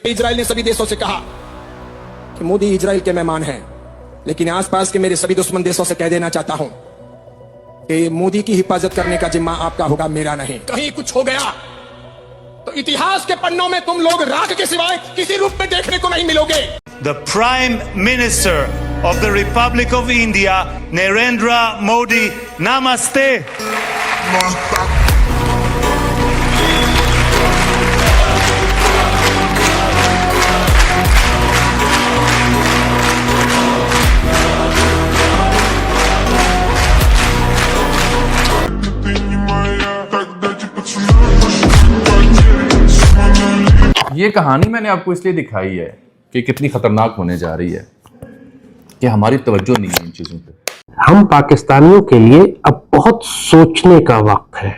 Israel ने सभी देशों से कहा कि मोदी इजराइल के मेहमान हैं, लेकिन आसपास के मेरे सभी दुश्मन देशों से कह देना चाहता हूं कि मोदी की हिफाजत करने का जिम्मा आपका होगा, मेरा नहीं। कहीं कुछ हो गया तो इतिहास के पन्नों में तुम लोग राख के सिवाय किसी रूप में देखने को नहीं मिलोगे। The Prime Minister of the Republic of India, Narendra Modi, Namaste. ये कहानी मैंने आपको इसलिए दिखाई है कि कितनी खतरनाक होने जा रही है कि हमारी तवज्जो नहीं है इन चीजों पे। हम पाकिस्तानियों के लिए अब बहुत सोचने का वक्त है।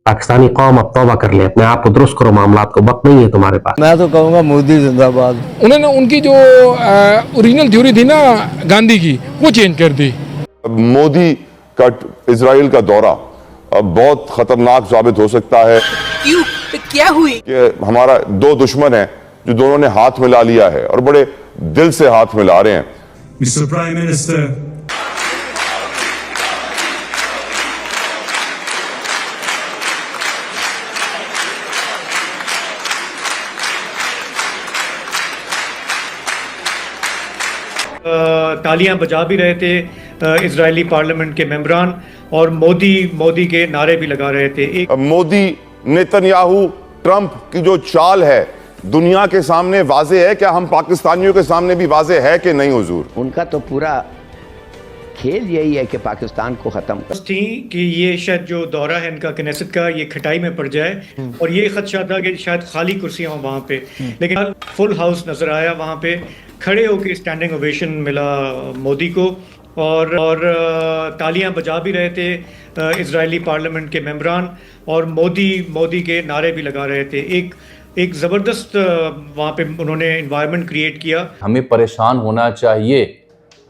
पाकिस्तानी कौम अब तौबा कर ले, अपने आप को दुरुस्त करो, मामलात को, वक्त नहीं है तुम्हारे पास। मैं तो कहूँगा मोदी जिंदाबाद। उन्होंने उनकी जो ओरिजिनल थ्योरी थी ना गांधी की, वो चेंज कर दी। मोदी का इजराइल का दौरा अब बहुत खतरनाक साबित हो सकता है। क्यों? क्या हुई? कि हमारा दो दुश्मन हैं जो दोनों ने हाथ मिला लिया है और बड़े दिल से हाथ मिला रहे हैं। Mr. Prime Minister. तालियां बजा भी रहे थे इजरायली पार्लियामेंट के मेंबरान, और मोदी के नारे भी लगा रहे थे। मोदी नेतन्याहू ट्रंप की जो चाल है दुनिया के सामने वाज़ेह है, क्या हम पाकिस्तानियों के सामने भी वाज़ेह है कि नहीं हुजूर? उनका तो पूरा खेल यही है कि पाकिस्तान को खत्म कर थी कि ये शायद जो दौरा है इनका कनेसेट का, ये खटाई में पड़ जाए, और ये खदशा था कि शायद खाली कुर्सियां हों वहाँ पे, लेकिन फुल हाउस नजर आया। वहाँ पे खड़े होकर स्टैंडिंग ओवेशन मिला मोदी को, और तालियां बजा भी रहे थे इजरायली पार्लियामेंट के मेंबरान, और मोदी के नारे भी लगा रहे थे। एक ज़बरदस्त वहाँ पे उन्होंने इन्वायरमेंट क्रिएट किया। हमें परेशान होना चाहिए,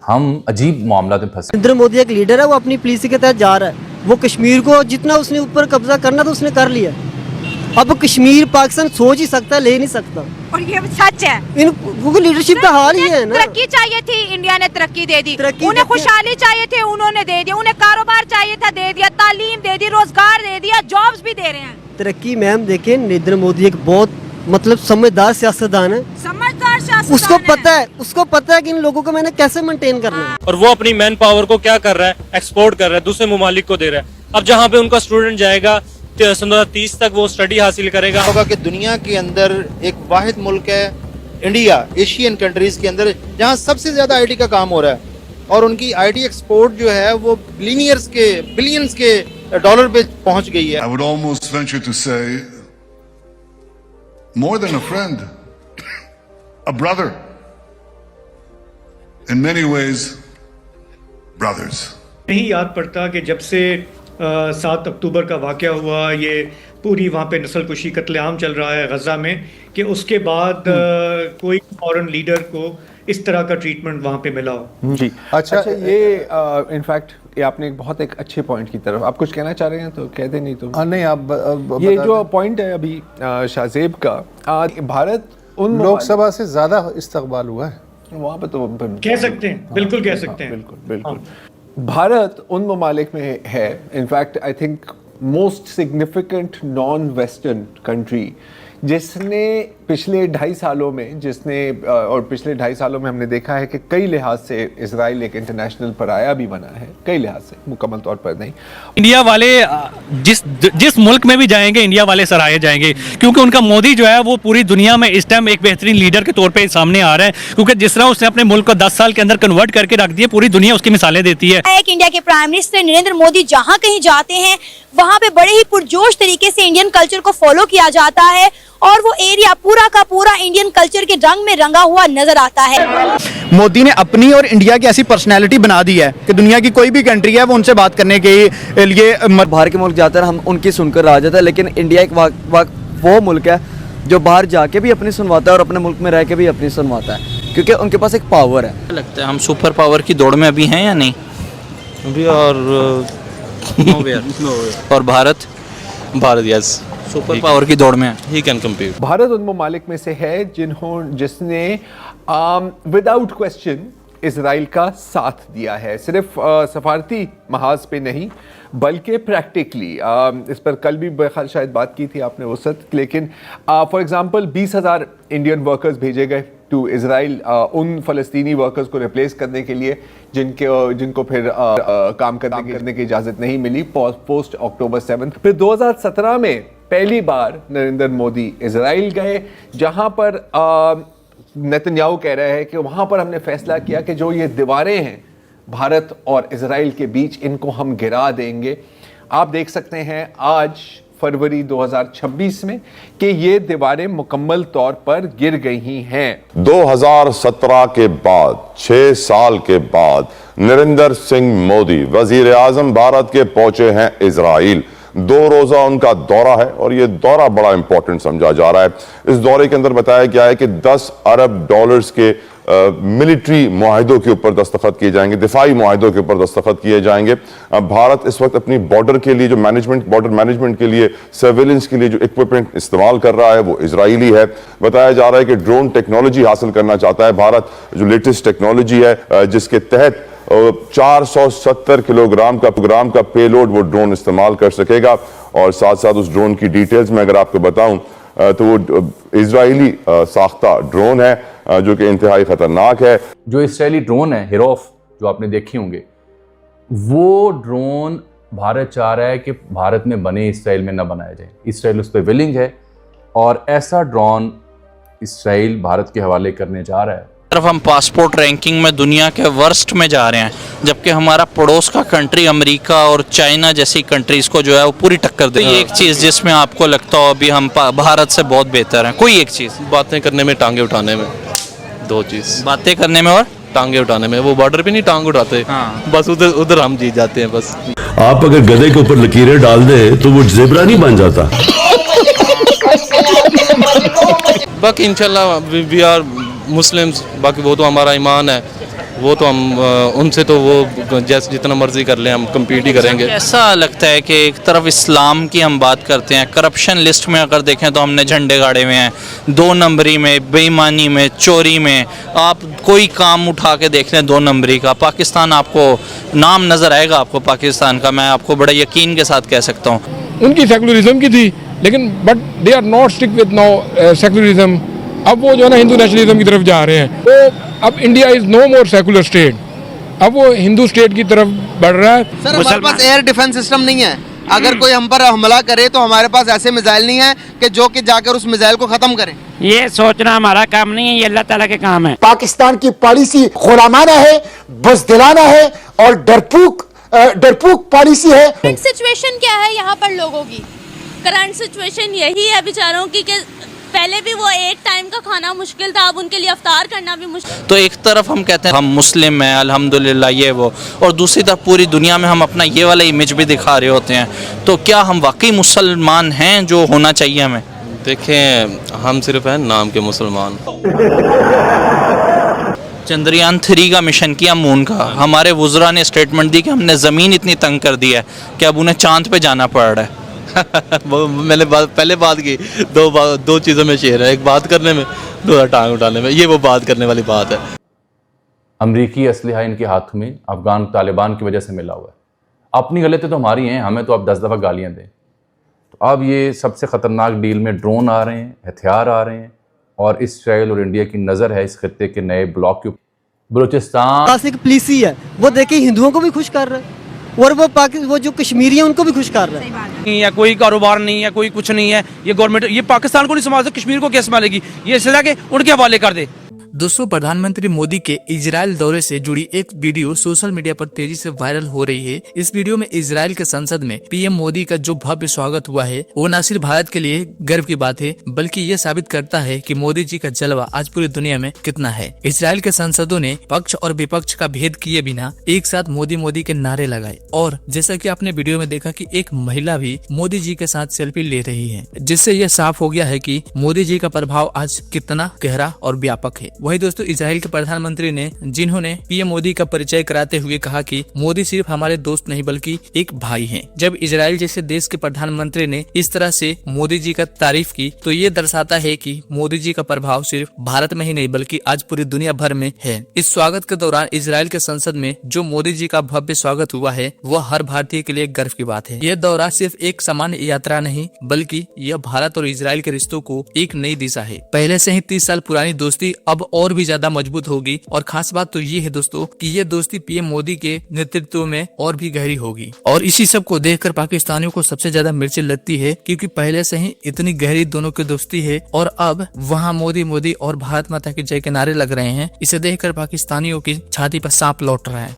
हम अजीब मामला में फंसे। नरेंद्र मोदी एक लीडर है, वो अपनी पॉलिसी के तहत जा रहा है। वो कश्मीर को जितना उसने ऊपर कब्जा करना तो उसने कर लिया। अब कश्मीर पाकिस्तान सोच ही सकता, ले नहीं सकता, और ये सच है। इनको लीडरशिप का हाल ही है ना। तरक्की चाहिए थी, इंडिया ने तरक्की दे दी। उन्हें खुशहाली चाहिए थी, उन्होंने दे दिया। उन्हें कारोबार चाहिए था, दे दिया। तालीम दे दी, रोजगार दे दिया, जॉब्स भी दे रहे हैं। तरक्की मैम देखें, नरेंद्र मोदी एक बहुत मतलब समझदार सियासतदान है। समझदार सियासतदान उसको पता है कि इन लोगों को मैंने कैसे मेंटेन करना है। और वो अपनी मैन पावर को क्या कर रहा है, एक्सपोर्ट कर रहा है, दूसरे ममालिक को दे रहा है। अब जहाँ पे उनका स्टूडेंट जाएगा 2030 तक वो स्टडी हासिल करेगा। होगा कि दुनिया के अंदर एक वाहिद मुल्क है इंडिया, एशियन कंट्रीज के अंदर, जहाँ सबसे ज्यादा आईटी का काम हो रहा है, और उनकी आईटी एक्सपोर्ट जो है वो बिलियंस के डॉलर पे पहुंच गई है। I would almost venture to say, more than a friend, a brother. In many ways, brothers. नहीं याद पड़ता कि जब से 7 अक्टूबर का वाक़या हुआ, ये पूरी वहाँ पे नस्लकुशी कत्लेआम चल रहा है गजा में, कि उसके बाद कोई फॉरेन लीडर को इस तरह का ट्रीटमेंट वहाँ पे मिला हो। जी अच्छा ये इनफैक्ट ये आपने बहुत एक अच्छे पॉइंट की तरफ, आप कुछ कहना चाह रहे हैं तो कह दे, नहीं तो नहीं आप ये जो पॉइंट है अभी शाहजेब का, भारत उन लोकसभा से ज्यादा इस्तकबाल हुआ है वहाँ पे, तो कह सकते हैं, बिल्कुल कह सकते हैं। बिल्कुल भारत उन ममालिक में है, in fact I think most significant non western country, जिसने पिछले 2.5 सालों में और पिछले 2.5 सालों में हमने देखा है कि कई लिहाज से इजराइल एक इंटरनेशनल पराया भी बना है, कई लिहाज से, मुकम्मल तौर पर नहीं। इंडिया वाले जिस मुल्क में भी जाएंगे, इंडिया वाले सराहे जाएंगे, क्योंकि उनका मोदी जो है वो पूरी दुनिया में इस टाइम एक बेहतरीन लीडर के तौर पे सामने आ रहा है, क्योंकि जिस तरह उसने अपने मुल्क को 10 साल के अंदर कन्वर्ट करके रख दिया, पूरी दुनिया उसकी मिसालें देती है। एक इंडिया के प्राइम मिनिस्टर नरेंद्र मोदी जहाँ कहीं जाते हैं वहाँ पे बड़े ही पुरजोश तरीके से इंडियन कल्चर को फॉलो किया जाता है, और वो एरिया पूरा का पूरा इंडियन कल्चर के रंग में रंगा हुआ नजर आता है। मोदी ने अपनी और इंडिया की ऐसी पर्सनैलिटी बना दी है कि दुनिया की कोई भी कंट्री है वो उनसे बात करने के लिए बाहर के मुल्क जाते हैं, हम उनकी सुनकर आ जाते हैं, लेकिन इंडिया एक वो मुल्क है जो बाहर जाके भी अपनी सुनवाता है और अपने मुल्क में रह के भी अपनी सुनवाता है, क्योंकि उनके पास एक पावर है। लगता है हम सुपर पावर की दौड़ में अभी हैं या नहीं अभी, और और भारत यस सुपर पावर की दौड़ में है, ही कैन कम्पीट। भारत उन ममालिक में से है जिसने विदाउट क्वेश्चन इजराइल का साथ दिया है, सिर्फ सफारती महाज पे नहीं बल्कि प्रैक्टिकली। इस पर कल भी बखैर शायद बात की थी आपने वसत, लेकिन फॉर एग्जांपल 20,000 इंडियन वर्कर्स भेजे गए टू इजराइल उन फ़लस्तीनी वर्कर्स को रिप्लेस करने के लिए जिनको फिर काम करने की इजाज़त नहीं मिली पोस्ट अक्टूबर 7। फिर 2017 में पहली बार नरेंद्र मोदी इजराइल गए, जहां पर नेतन्याहू कह रहे हैं कि वहां पर हमने फैसला किया कि जो ये दीवारें हैं भारत और इजराइल के बीच, इनको हम गिरा देंगे। आप देख सकते हैं आज फरवरी 2026 में कि ये दीवारें मुकम्मल तौर पर गिर गई हैं। 2017 के बाद 6 साल के बाद नरेंद्र सिंह मोदी वजीर आजम भारत के पहुंचे हैं इजराइल। 2 रोजा उनका दौरा है और ये दौरा बड़ा इंपॉर्टेंट समझा जा रहा है। इस दौरे के अंदर बताया गया है कि 10 अरब डॉलर्स के मिलिट्री मुआहिदों के ऊपर दस्तखत किए जाएंगे, दिफाई मुआहिदों के ऊपर दस्तखत किए जाएंगे। भारत इस वक्त अपनी बॉर्डर के लिए जो बॉर्डर मैनेजमेंट के लिए, सर्वेलेंस के लिए जो इक्विपमेंट इस्तेमाल कर रहा है वो इजरायली है। बताया जा रहा है कि ड्रोन टेक्नोलॉजी हासिल करना चाहता है भारत, जो लेटेस्ट टेक्नोलॉजी है जिसके तहत 470 किलोग्राम का पेलोड वो ड्रोन इस्तेमाल कर सकेगा। और साथ साथ उस ड्रोन की डिटेल्स में अगर आपको बताऊं तो वो इजरायली साख्ता ड्रोन है जो कि इंतहाई खतरनाक है। जो इसराइली ड्रोन है हिरोफ, जो आपने देखे होंगे, वो ड्रोन भारत चाह रहा है कि भारत में बने, इसराइल में ना बनाया जाए। इसराइल उस पर विलिंग है और ऐसा ड्रोन इसराइल भारत के हवाले करने जा रहा है। तरफ हम पासपोर्ट रैंकिंग में दुनिया के वर्स्ट में जा रहे हैं, जबकि हमारा पड़ोस का कंट्री अमेरिका और चाइना जैसी कंट्रीज को जो है वो पूरी टक्कर दे। एक चीज़ जिसमें आपको लगता हो अभी हम भारत से बहुत बेहतर हैं, कोई एक चीज़? बातें करने में, टांगे उठाने में, 2 चीज़। बातें करने में और टांगे उठाने में। वो बॉर्डर पे नहीं टांग उठाते, हाँ। बस उधर हम जीत जाते हैं बस। आप अगर गधे के ऊपर लकीरें डाल दे तो वो ज़ेब्रा नहीं बन जाता। बाकी इंशाल्लाह वी आर मुस्लिम्स, बाकी वो तो हमारा ईमान है, वो तो हम उनसे तो वो जैसे जितना मर्जी कर लें हम कम्पीट ही करेंगे। ऐसा लगता है कि एक तरफ इस्लाम की हम बात करते हैं, करप्शन लिस्ट में अगर देखें तो हमने झंडे गाड़े हुए हैं, 2 नंबरी में, बेईमानी में, चोरी में। आप कोई काम उठा के देख लें 2 नंबरी का, पाकिस्तान आपको नाम नज़र आएगा आपको पाकिस्तान का, मैं आपको बड़े यकीन के साथ कह सकता हूँ। उनकी सेकुलरिज्म की थी, लेकिन but they are not stick with now secularism. अब वो जो है ना हिंदू नेशनलिज्म की तरफ जा रहे हैं। तो अब India is no more secular state, अब वो हिंदू स्टेट की तरफ बढ़ रहा है। सर हमारे पास एयर डिफेंस सिस्टम नहीं है, अगर कोई हम पर हमला करे तो हमारे पास ऐसे मिसाइल नहीं है कि जो कि जाकर उस मिसाइल को खत्म करें। ये सोचना हमारा काम नहीं है, ये अल्लाह ताला के काम है। पाकिस्तान की पॉलिसी गुलामाना है, बुज़दिलाना है और डरपोक पॉलिसी है। करंट सिचुएशन क्या है यहाँ पर लोगों की? करंट सिचुएशन यही है बेचारों की कि पहले भी वो एक टाइम का खाना मुश्किल था, अब उनके लिए अफ्तार करना भी मुश्किल। तो एक तरफ हम कहते हैं हम मुस्लिम हैं अल्हम्दुलिल्लाह ये वो, और दूसरी तरफ पूरी दुनिया में हम अपना ये वाला इमेज भी दिखा रहे होते हैं। तो क्या हम वाकई मुसलमान हैं जो होना चाहिए हमें? देखें, हम सिर्फ हैं नाम के मुसलमान। चंद्रयान 3 का मिशन किया मून का, हमारे वुज़रा ने स्टेटमेंट दी कि हमने ज़मीन इतनी तंग कर दी है कि अब उन्हें चांद पे जाना पड़ रहा है। मैंने पहले बात की, 2 चीज़ों में शेर है, एक बात करने में, 2 टांग उठाने में। ये वो बात करने वाली बात है। अमरीकी असलहा इनके हाथों में अफगान तालिबान की वजह से मिला हुआ है। अपनी गलती तो हमारी हैं, हमें तो अब 10 दफ़ा गालियाँ दें। तो अब ये सबसे ख़तरनाक डील में ड्रोन आ रहे हैं, हथियार आ रहे हैं, और इसराइल और इंडिया की नज़र है इस खत्ते के नए ब्लॉक के ऊपर। बलूचिस्तान पुलिसी है, वो देखिए हिंदुओं को भी खुश कर रहा है, और वो जो कश्मीरी है उनको भी खुश कर रहा है। या कोई कारोबार नहीं है, कोई कुछ नहीं है, ये गवर्नमेंट ये पाकिस्तान को नहीं संभाल सकती, कश्मीर को कैसे संभालेगी? ये सजा के उनके हवाले कर दे। दोस्तों, प्रधानमंत्री मोदी के इजराइल दौरे से जुड़ी एक वीडियो सोशल मीडिया पर तेजी से वायरल हो रही है। इस वीडियो में इजराइल के संसद में पीएम मोदी का जो भव्य स्वागत हुआ है वो न सिर्फ भारत के लिए गर्व की बात है, बल्कि ये साबित करता है कि मोदी जी का जलवा आज पूरी दुनिया में कितना है। इजराइल के सांसदों ने पक्ष और विपक्ष का भेद किए बिना एक साथ मोदी मोदी के नारे लगाए, और जैसा कि आपने वीडियो में देखा कि एक महिला भी मोदी जी के साथ सेल्फी ले रही है, जिससे यह साफ हो गया है कि मोदी जी का प्रभाव आज कितना गहरा और व्यापक है। वही दोस्तों इजराइल के प्रधानमंत्री ने, जिन्होंने पीएम मोदी का परिचय कराते हुए कहा कि मोदी सिर्फ हमारे दोस्त नहीं बल्कि एक भाई हैं। जब इजराइल जैसे देश के प्रधानमंत्री ने इस तरह से मोदी जी का तारीफ की तो ये दर्शाता है कि मोदी जी का प्रभाव सिर्फ भारत में ही नहीं बल्कि आज पूरी दुनिया भर में है। इस स्वागत के दौरान इजराइल के संसद में जो मोदी जी का भव्य स्वागत हुआ है वह हर भारतीय के लिए गर्व की बात है। यह दौरा सिर्फ एक सामान्य यात्रा नहीं बल्कि यह भारत और इजराइल के रिश्तों को एक नई दिशा है। पहले से ही 30 साल पुरानी दोस्ती अब और भी ज्यादा मजबूत होगी और खास बात तो ये है दोस्तों कि ये दोस्ती पीएम मोदी के नेतृत्व में और भी गहरी होगी। और इसी सब को देखकर पाकिस्तानियों को सबसे ज्यादा मिर्ची लगती है क्योंकि पहले से ही इतनी गहरी दोनों की दोस्ती है और अब वहाँ मोदी मोदी और भारत माता की जय के नारे लग रहे हैं। इसे देखकर पाकिस्तानियों की छाती पर सांप लौट रहा है।